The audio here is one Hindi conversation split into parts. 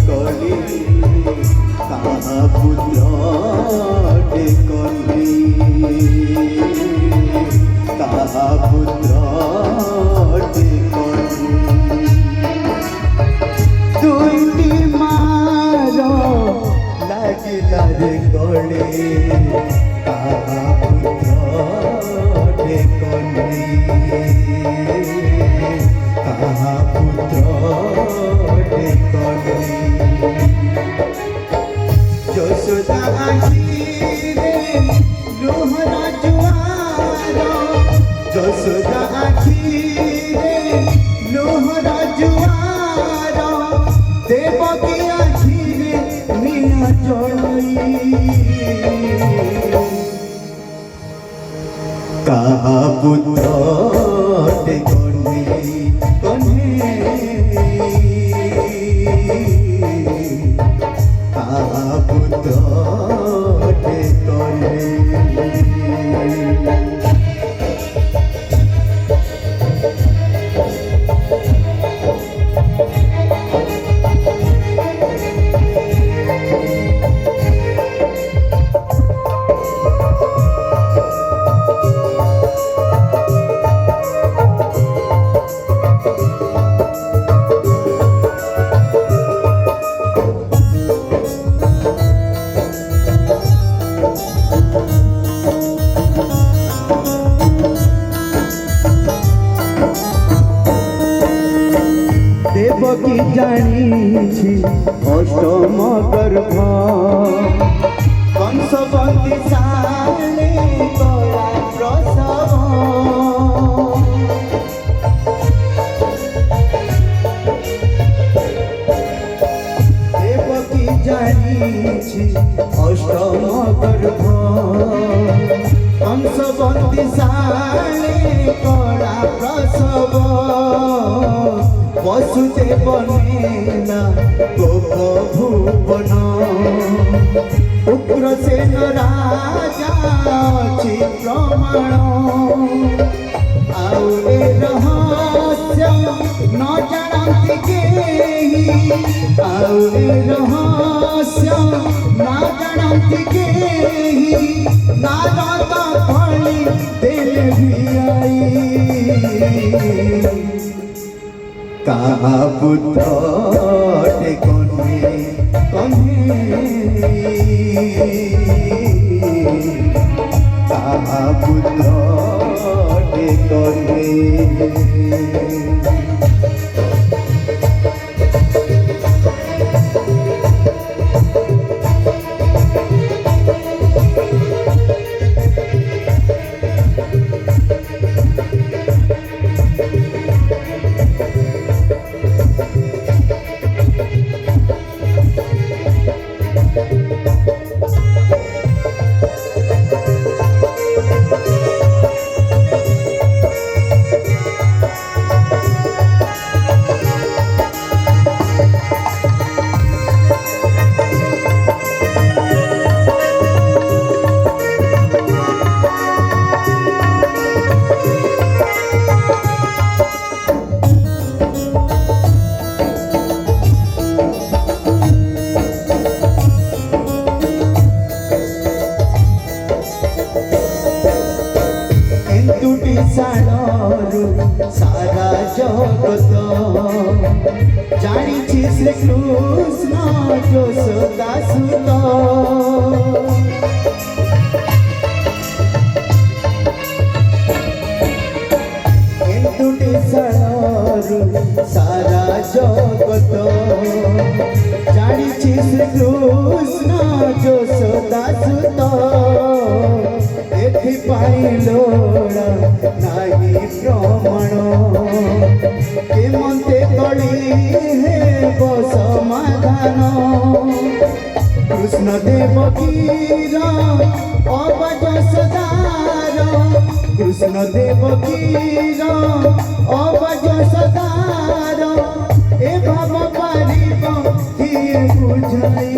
कली कहा पुत्र कली कहा पुत्र दुईटी मार लगिला रे कली कहा पुत्र कली कहा पुत्र यशोदा आखिरे लुहरा जुआर यशोदा आखिरे लुहरा जुआर देवकी आखिरे मीना चढ़ई कहा पुत्र देवकी जानी अष्टम गर्भ कंसवती साले कला प्रसव देवकी जानी अष्टम गर्भ कंसवती साले कला प्रसव वसुदेव नेना गोप भुवन उग्रसेन राजा अछि प्रमाण आउ ए रहस्य न जानती केही आउ ए रहस्य न जानती केही नारद फली दिल भी आई कहा पुत्र कन्हे कहा पुत्र कन्हे सारा जगत जानी श्री कृष्ण यशोदा सुत सारा जगत जानी श्री कृष्ण यशोदा सुत लोड़ा नाही प्रमाण केमते कली हे समाधान कृष्ण देवकीर अवज सदार कृष्ण देवकीर अवज सदार ए भाव पारिब किए बुझाई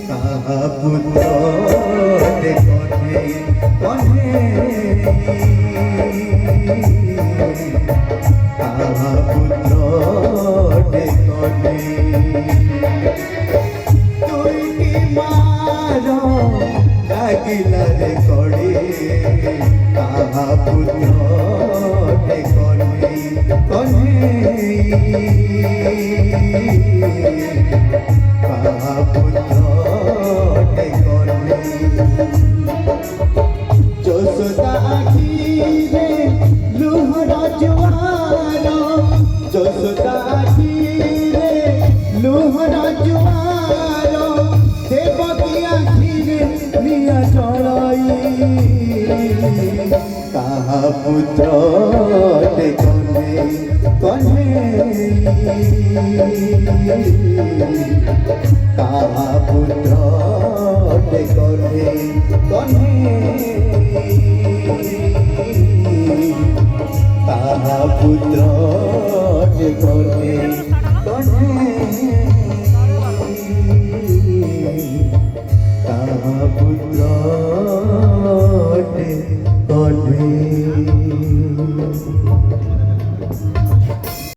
कहा पुत्र कहा पुत्र কাহা পুত্রটে কর্মে যশোদা আখিরে লুহর জুয়ার যশোদা আখিরে লুহর জুয়ার দেবকী আখিরে নিয়া জড়াই কাহা পুত্রটে কর্মে কর্মে কাহা পুত্রটে কর্মে কর্মে কাহা পুত্রটে কর্মে কর্মে কাহা পুত্র